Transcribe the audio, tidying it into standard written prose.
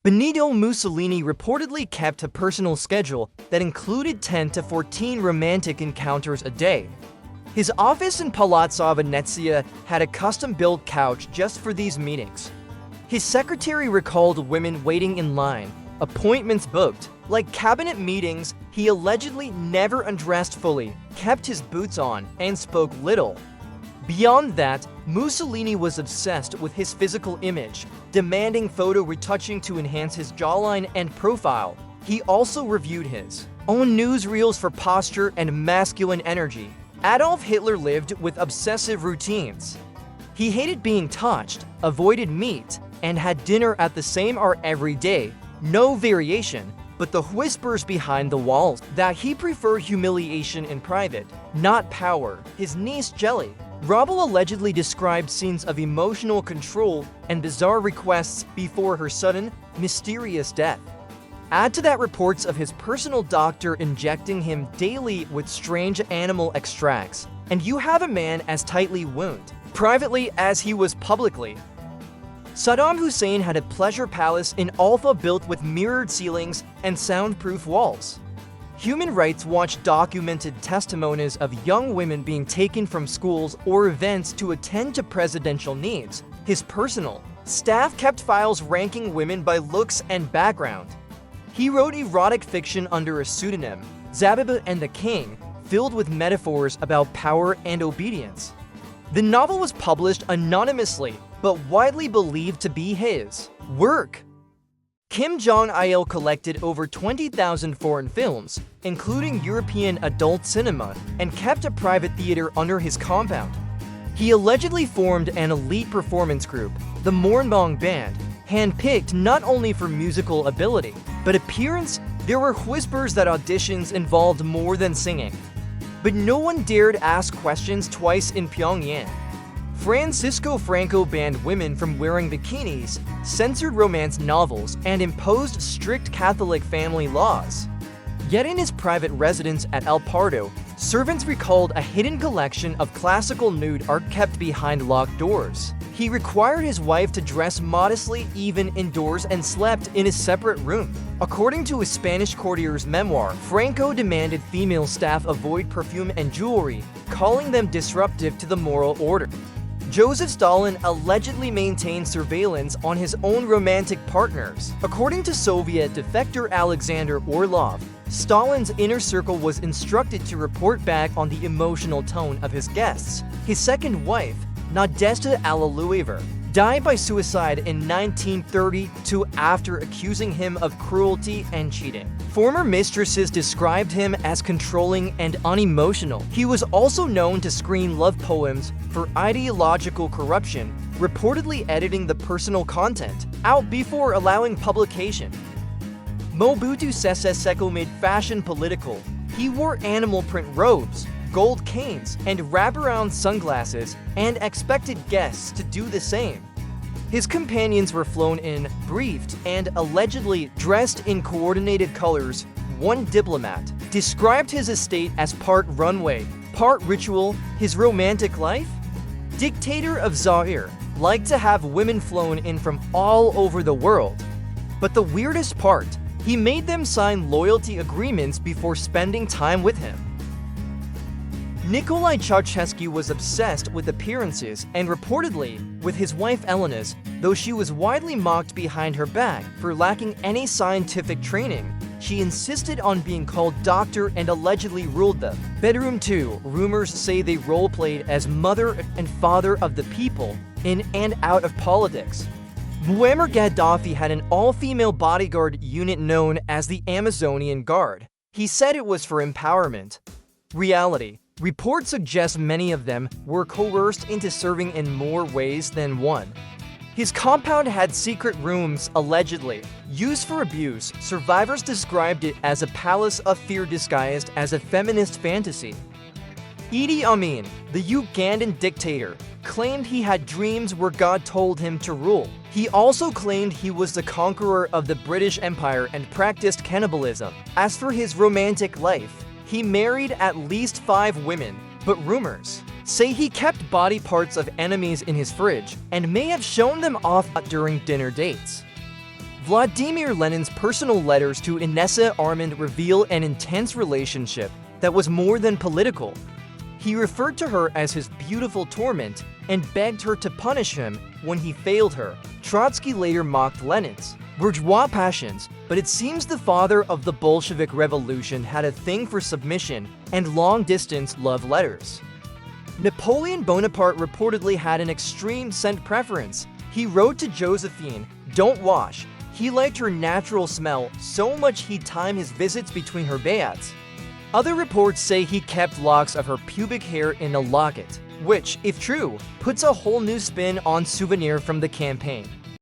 Benito Mussolini reportedly kept a personal schedule that included 10 to 14 romantic encounters a day. His office in Palazzo Venezia had a custom-built couch just for these meetings. His secretary recalled women waiting in line, appointments booked. Like cabinet meetings, he allegedly never undressed fully, kept his boots on, and spoke little. Beyond that, Mussolini was obsessed with his physical image, demanding photo retouching to enhance his jawline and profile. He also reviewed his own newsreels for posture and masculine energy. Adolf Hitler lived with obsessive routines. He hated being touched, avoided meat, and had dinner at the same hour every day. No variation, but the whispers behind the walls that he preferred humiliation in private, not power. His niece Jelly Roble allegedly described scenes of emotional control and bizarre requests before her sudden, mysterious death. Add to that reports of his personal doctor injecting him daily with strange animal extracts, and you have a man as tightly wounded, privately as he was publicly. Saddam Hussein had a pleasure palace in Alpha built with mirrored ceilings and soundproof walls. Human Rights Watch documented testimonies of young women being taken from schools or events to attend to presidential needs. His personal staff kept files ranking women by looks and background. He wrote erotic fiction under a pseudonym, Zabiba and the King, filled with metaphors about power and obedience. The novel was published anonymously, but widely believed to be his work. Kim Jong-il collected over 20,000 foreign films, including European adult cinema, and kept a private theater under his compound. He allegedly formed an elite performance group, the Mornbong Band, handpicked not only for musical ability, but appearance. There were whispers that auditions involved more than singing. But no one dared ask questions twice in Pyongyang. Franco banned women from wearing bikinis, censored romance novels, and imposed strict Catholic family laws. Yet in his private residence at El Pardo, servants recalled a hidden collection of classical nude art kept behind locked doors. He required his wife to dress modestly even indoors and slept in a separate room. According to a Spanish courtier's memoir, Franco demanded female staff avoid perfume and jewelry, calling them disruptive to the moral order. Joseph Stalin allegedly maintained surveillance on his own romantic partners. According to Soviet defector Alexander Orlov, Stalin's inner circle was instructed to report back on the emotional tone of his guests. His second wife, Nadezhda Alliluyeva, died by suicide in 1932 after accusing him of cruelty and cheating. Former mistresses described him as controlling and unemotional. He was also known to screen love poems for ideological corruption, reportedly editing the personal content out before allowing publication. Mobutu Sese Seko made fashion political. He wore animal print robes, gold canes, and wraparound sunglasses, and expected guests to do the same. His companions were flown in, briefed, and allegedly dressed in coordinated colors. One diplomat described his estate as part runway, part ritual. His romantic life? Dictator of Zaire liked to have women flown in from all over the world. But the weirdest part, he made them sign loyalty agreements before spending time with him. Nicolae Ceaușescu was obsessed with appearances and reportedly with his wife Elena's, though she was widely mocked behind her back for lacking any scientific training. She insisted on being called doctor and allegedly ruled them. Bedroom 2, rumors say they role-played as mother and father of the people, in and out of politics. Muammar Gaddafi had an all-female bodyguard unit known as the Amazonian Guard. He said it was for empowerment. Reality. Reports suggest many of them were coerced into serving in more ways than one. His compound had secret rooms, allegedly used for abuse. Survivors described it as a palace of fear disguised as a feminist fantasy. Idi Amin, the Ugandan dictator, claimed he had dreams where God told him to rule. He also claimed he was the conqueror of the British Empire and practiced cannibalism. As for his romantic life, he married at least 5 women, but rumors say he kept body parts of enemies in his fridge and may have shown them off during dinner dates. Vladimir Lenin's personal letters to Inessa Armand reveal an intense relationship that was more than political. He referred to her as his beautiful torment and begged her to punish him when he failed her. Trotsky later mocked Lenin's bourgeois passions, but it seems the father of the Bolshevik Revolution had a thing for submission and long-distance love letters. Napoleon Bonaparte reportedly had an extreme scent preference. He wrote to Josephine, "Don't wash." He liked her natural smell so much he'd time his visits between her baths. Other reports say he kept locks of her pubic hair in a locket, which, if true, puts a whole new spin on Souvenir from the campaign.